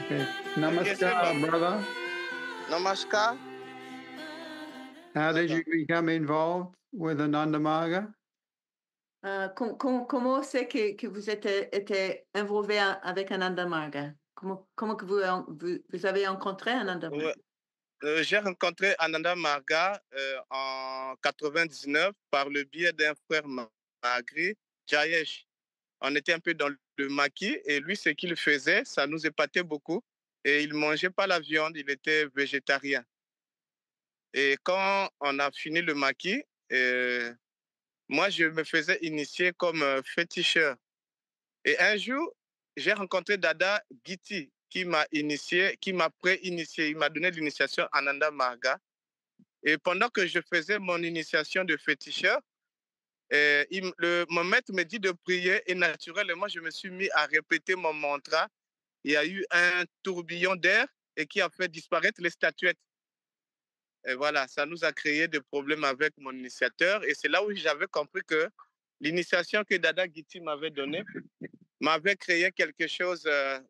Okay. Okay, c'est Namaskar, bon. brother. Namaskar, How did you brother. become involved with Ananda Marga? Comment c'est que vous êtes été involvé avec Ananda Marga? Comment que vous avez rencontré Ananda Marga? Ouais, j'ai rencontré Ananda Marga en 99 par le biais d'un frère Magri, Jayesh. On était un peu dans le maquis et lui, ce qu'il faisait, ça nous épatait beaucoup. Et il ne mangeait pas la viande, il était végétarien. Et quand on a fini le maquis, moi, je me faisais initier comme féticheur. Et un jour, j'ai rencontré Dada Giti qui m'a initié, qui m'a pré-initié. Il m'a donné l'initiation Ananda Marga. Et pendant que je faisais mon initiation de féticheur, mon maître me dit de prier et naturellement, je me suis mis à répéter mon mantra. Il y a eu un tourbillon d'air et qui a fait disparaître les statuettes. Et voilà, ça nous a créé des problèmes avec mon initiateur. Et c'est là où j'avais compris que l'initiation que Dada Giti m'avait donnée m'avait créé quelque chose,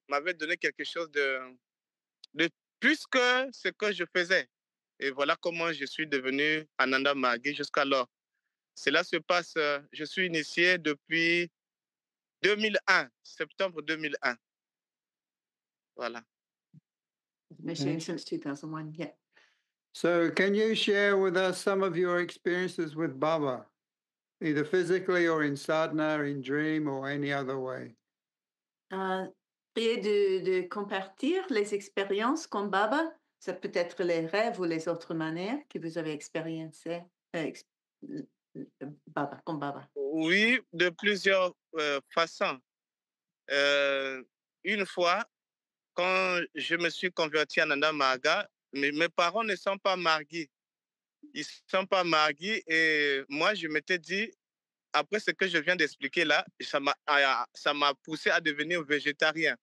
m'avait donné quelque chose de plus que ce que je faisais. Et voilà comment je suis devenu Ananda Margi jusqu'alors. Cela se passe, je suis initié depuis 2001, septembre 2001. Voilà. Initiated since 2001, yeah. So, can you share with us some of your experiences with Baba, either physically or in sadhana, in dream, or any other way? Et de compartir les expériences comme Baba, ça peut être les rêves ou les autres manières que vous avez expérimenté Baba, comme Baba. Oui, de plusieurs façons. Une fois, quand je me suis converti à Ananda Marga, mes parents ne sont pas mariés. Ils ne sont pas mariés et moi, je m'étais dit, après ce que je viens d'expliquer là, ça m'a poussé à devenir végétarien.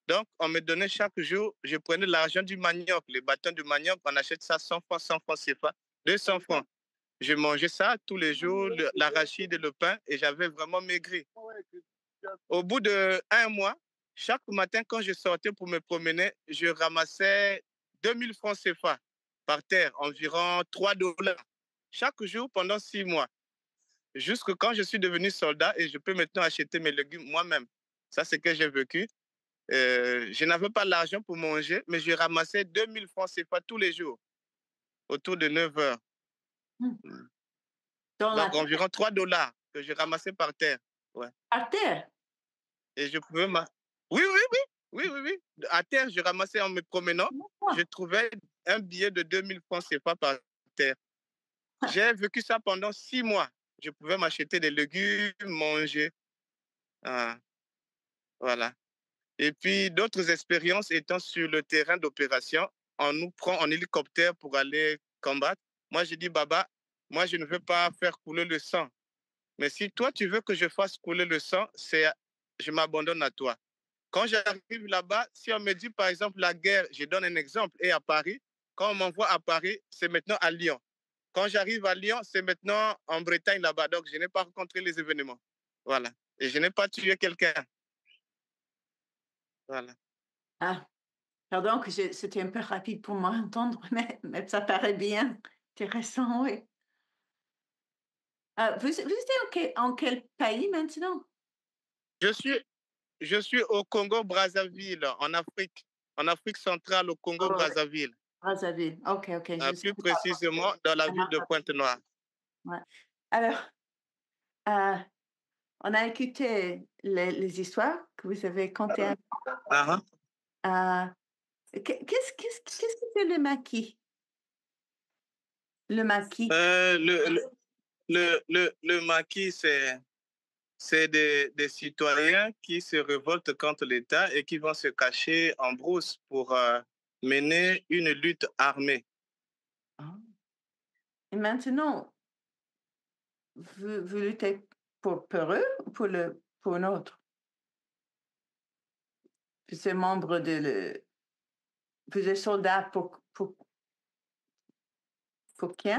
Donc, on me donnait chaque jour, je prenais l'argent du manioc, les bâtons de manioc, on achète ça 100 francs CFA, 200 francs. Je mangeais ça tous les jours, l'arachide et le pain, et j'avais vraiment maigri. Au bout d'un mois, chaque matin, quand je sortais pour me promener, je ramassais 2000 francs CFA par terre, environ 3 dollars, chaque jour pendant 6 mois. Jusque quand je suis devenu soldat et je peux maintenant acheter mes légumes moi-même. Ça, c'est ce que j'ai vécu. Je n'avais pas l'argent pour manger, mais je ramassais 2000 francs CFA tous les jours, autour de 9 heures. Donc, environ 3 dollars que je ramassais par terre. Ouais. Par terre? Et je pouvais... Oui, oui, oui. Oui, oui, oui. À terre, je ramassais en me promenant. Je trouvais un billet de 2000 francs CFA par terre. J'ai vécu ça pendant 6 mois. Je pouvais m'acheter des légumes, manger. Ah, voilà. Et puis, d'autres expériences étant sur le terrain d'opération, on nous prend en hélicoptère pour aller combattre. Moi, j'ai dit, Baba, moi, je ne veux pas faire couler le sang. Mais si toi, tu veux que je fasse couler le sang, je m'abandonne à toi. Quand j'arrive là-bas, si on me dit, par exemple, la guerre, je donne un exemple, et à Paris, quand on m'envoie à Paris, c'est maintenant à Lyon. Quand j'arrive à Lyon, c'est maintenant en Bretagne là-bas. Donc, je n'ai pas rencontré les événements. Voilà. Et je n'ai pas tué quelqu'un. Voilà. Ah, pardon que c'était un peu rapide pour moi à entendre, mais ça paraît bien intéressant, oui. Vous êtes en quel pays maintenant? Je suis au Congo-Brazzaville, en Afrique centrale, au Congo-Brazzaville. Brazzaville, ok. Plus précisément, dans la ville de Pointe-Noire. Ouais. Alors, on a écouté les histoires que vous avez contées. Qu'est-ce que c'est le maquis? Le maquis. Le maquis, c'est des citoyens qui se révoltent contre l'État et qui vont se cacher en brousse pour mener une lutte armée. Et maintenant, vous luttez pour eux ou pour un autre? Vous êtes membre vous êtes soldat pour qui?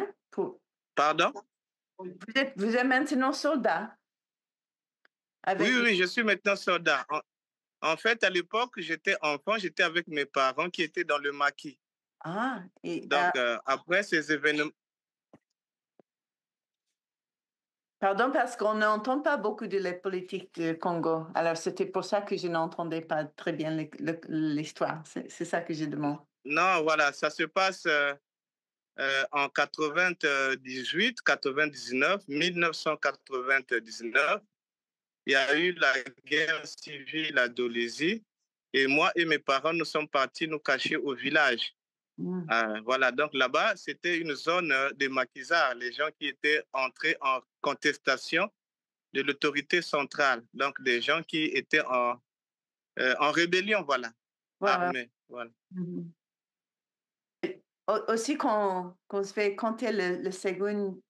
Pardon? Vous êtes maintenant soldat? Oui, je suis maintenant soldat. En fait, à l'époque, j'étais enfant, j'étais avec mes parents qui étaient dans le maquis. Ah, et Donc, après ces événements, pardon, parce qu'on n'entend pas beaucoup de la politique du Congo. Alors, c'était pour ça que je n'entendais pas très bien l'histoire. C'est ça que je demande. non, voilà, ça se passe en 98, 99, 1999. Il y a eu la guerre civile à Dolezi. Et moi et mes parents, nous sommes partis nous cacher au village. Mm. Voilà, donc là-bas, c'était une zone de maquisards, les gens qui étaient entrés en contestation de l'autorité centrale, donc des gens qui étaient en rébellion, voilà, Ouais, ouais. armés. Voilà. Mhm. Aussi, qu'on se fait conter le seconde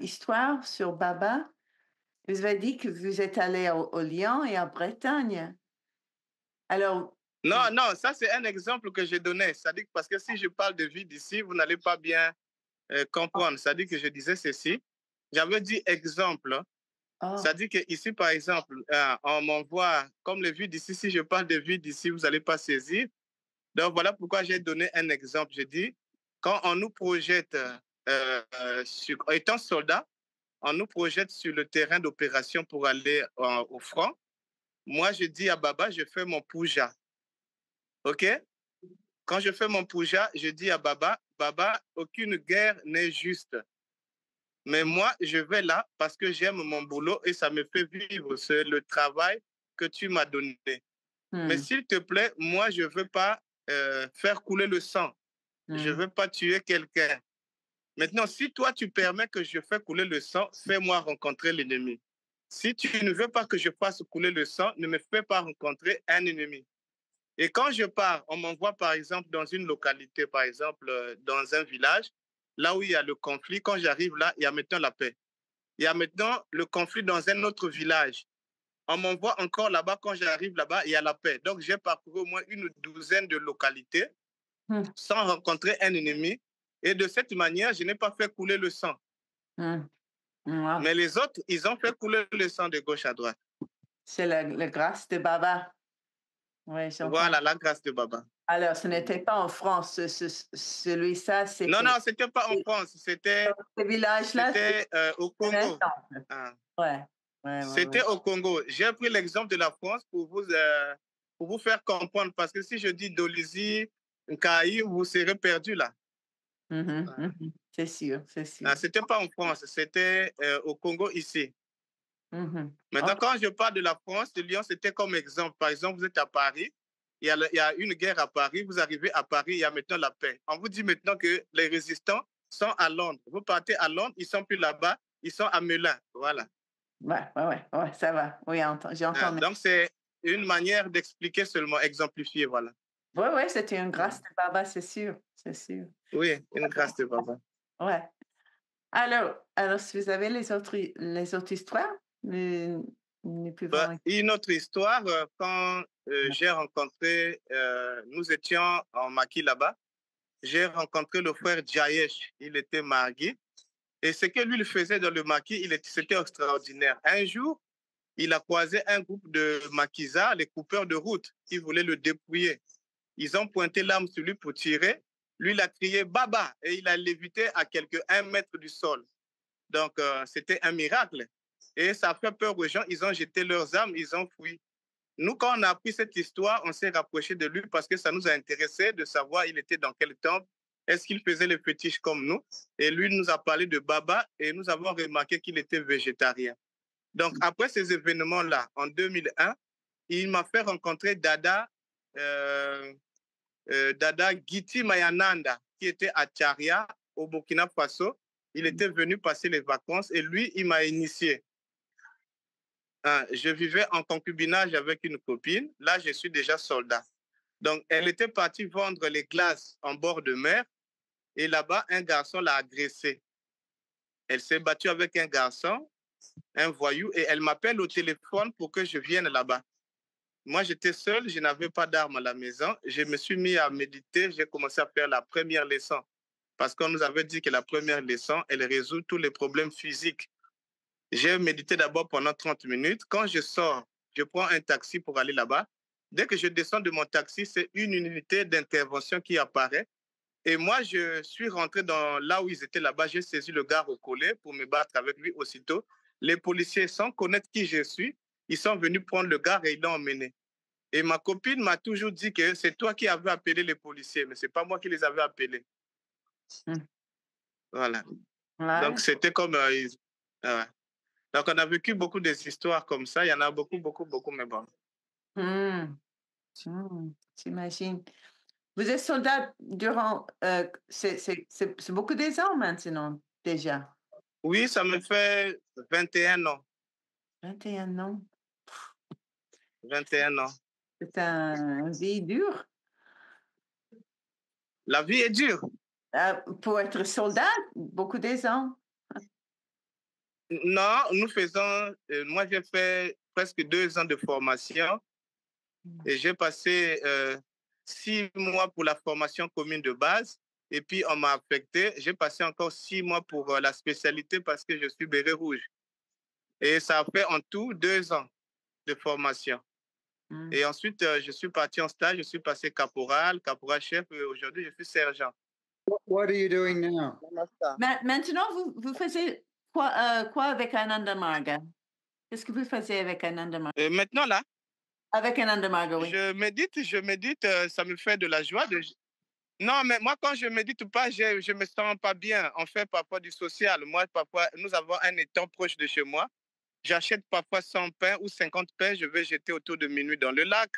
histoire sur Baba, vous avez dit que vous êtes allé au Lyon et en Bretagne. Alors, Non, non, ça c'est un exemple que j'ai donné. C'est-à-dire parce que si je parle de vie d'ici, vous n'allez pas bien comprendre. C'est-à-dire que je disais ceci. J'avais dit exemple. oh, C'est-à-dire qu'ici, par exemple, on m'envoie, comme les vues d'ici, si je parle de vues d'ici, vous n'allez pas saisir. Donc voilà pourquoi j'ai donné un exemple. J'ai dit, quand on nous projette, étant soldat, on nous projette sur le terrain d'opération pour aller au front. Moi, je dis à Baba, je fais mon pouja. OK? Quand je fais mon pouja, je dis à Baba, Baba, aucune guerre n'est juste. Mais moi, je vais là parce que j'aime mon boulot et ça me fait vivre. C'est le travail que tu m'as donné. Mais s'il te plaît, moi, je ne veux pas faire couler le sang. Je ne veux pas tuer quelqu'un. Maintenant, si toi, tu permets que je fasse couler le sang, fais-moi rencontrer l'ennemi. Si tu ne veux pas que je fasse couler le sang, ne me fais pas rencontrer un ennemi. Et quand je pars, on m'envoie par exemple dans une localité, par exemple dans un village, là où il y a le conflit. Quand j'arrive là, il y a maintenant la paix. Il y a maintenant le conflit dans un autre village. On m'envoie encore là-bas. Quand j'arrive là-bas, il y a la paix. Donc, j'ai parcouru au moins une douzaine de localités sans rencontrer un ennemi. Et de cette manière, je n'ai pas fait couler le sang. Wow. Mais les autres, ils ont fait couler le sang de gauche à droite. C'est la grâce de Baba. Oui, Voilà, la grâce de Baba. Alors, ce n'était pas en France, celui-là, c'était... Non, non, ce n'était pas en France, c'était ce village-là, au Congo. Ouais. C'était au Congo. J'ai pris l'exemple de la France pour vous faire comprendre, parce que si je dis Dolisie, Nkaï, vous serez perdu là. C'est sûr, c'est sûr. Ce n'était pas en France, c'était au Congo ici. Maintenant, quand je parle de la France, de Lyon, c'était comme exemple. Par exemple, vous êtes à Paris, il y a une guerre à Paris, vous arrivez à Paris, il y a maintenant la paix. On vous dit maintenant que les résistants sont à Londres. Vous partez à Londres, ils ne sont plus là-bas, ils sont à Melun. Voilà. Ouais, ça va. Oui, j'ai entendu. Donc, c'est une manière d'expliquer seulement, exemplifier, voilà. Oui, c'était une grâce de Baba, c'est sûr, c'est sûr. Oui, une grâce de Baba. Ouais. Alors, si vous avez les autres histoires, nous pouvons... Une autre histoire, quand j'ai rencontré, nous étions en maquis là-bas, j'ai rencontré le frère Jayesh, il était marié. Et ce que lui il faisait dans le maquis, c'était extraordinaire. Un jour, il a croisé un groupe de maquisards, les coupeurs de route, qui voulaient le dépouiller. Ils ont pointé l'arme sur lui pour tirer. Lui, il a crié « Baba » et il a lévité à quelques 1 mètre du sol. Donc, c'était un miracle. Et ça a fait peur aux gens. Ils ont jeté leurs armes, ils ont fui. Nous, quand on a appris cette histoire, on s'est rapproché de lui parce que ça nous a intéressé de savoir il était dans quel temple, est-ce qu'il faisait les fétiches comme nous. Et lui nous a parlé de Baba et nous avons remarqué qu'il était végétarien. Donc, après ces événements-là, en 2001, il m'a fait rencontrer Dada Giti Mayananda, qui était à Tcharia, au Burkina Faso. Il était venu passer les vacances et lui, il m'a initié. Je vivais en concubinage avec une copine. Là, je suis déjà soldat. Donc, elle était partie vendre les glaces en bord de mer et là-bas, un garçon l'a agressée. Elle s'est battue avec un garçon, un voyou, et elle m'appelle au téléphone pour que je vienne là-bas. Moi, j'étais seul, je n'avais pas d'armes à la maison. Je me suis mis à méditer, j'ai commencé à faire la première leçon. Parce qu'on nous avait dit que la première leçon, elle résout tous les problèmes physiques. J'ai médité d'abord pendant 30 minutes. Quand je sors, je prends un taxi pour aller là-bas. Dès que je descends de mon taxi, c'est une unité d'intervention qui apparaît. Et moi, je suis rentré dans là où ils étaient là-bas. J'ai saisi le gars recollé pour me battre avec lui aussitôt. Les policiers, sans connaître qui je suis, ils sont venus prendre le gars et ils l'ont emmené. Et ma copine m'a toujours dit que c'est toi qui avais appelé les policiers, mais ce n'est pas moi qui les avais appelés. Voilà. Ouais. Donc, c'était comme... ouais. Donc, on a vécu beaucoup d'histoires comme ça. Il y en a beaucoup, mais bon. J'imagine. Vous êtes soldat durant... c'est beaucoup des ans maintenant, déjà. Oui, ça me fait 21 ans. 21 ans. 21 ans. C'est une vie dure. La vie est dure. Pour être soldat, beaucoup des ans. Non, nous faisons... moi, j'ai fait presque 2 ans de formation et j'ai passé 6 mois pour la formation commune de base. Et puis, on m'a affecté. J'ai passé encore 6 mois pour la spécialité parce que je suis béret rouge. Et ça a fait en tout 2 ans de formation. Et ensuite, je suis parti en stage. Je suis passé caporal chef. Et aujourd'hui, je suis sergent. What are you doing now? Maintenant, vous faisiez quoi avec Ananda Marga? Qu'est-ce que vous faisiez avec Ananda Marga? Maintenant, là, avec Ananda Marga, oui. Je médite, ça me fait de la joie. Non, mais moi, quand je médite pas, je me sens pas bien. On fait parfois du social. Moi, parfois, nous avons un étang proche de chez moi. J'achète parfois 100 pains ou 50 pains. Je vais jeter autour de minuit dans le lac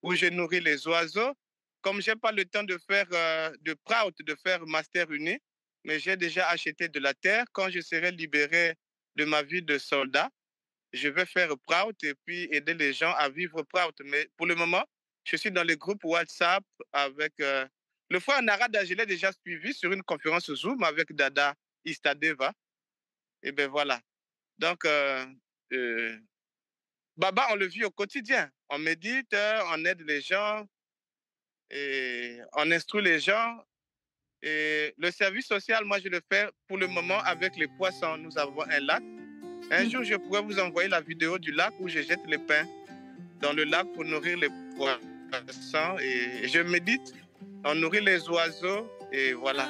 où je nourris les oiseaux. Comme je n'ai pas le temps de faire de prout, de faire master uni, mais j'ai déjà acheté de la terre. Quand je serai libéré de ma vie de soldat, je vais faire prout et puis aider les gens à vivre prout. Mais pour le moment, je suis dans le groupe WhatsApp avec le frère Narada. Je l'ai déjà suivi sur une conférence Zoom avec Dada Istadeva. Et bien voilà. Donc, Baba, on le vit au quotidien. On médite, on aide les gens, et on instruit les gens. Et le service social, moi, je le fais pour le moment avec les poissons. Nous avons un lac. Un jour, je pourrais vous envoyer la vidéo du lac où je jette les pains dans le lac pour nourrir les poissons. Et je médite, on nourrit les oiseaux et voilà.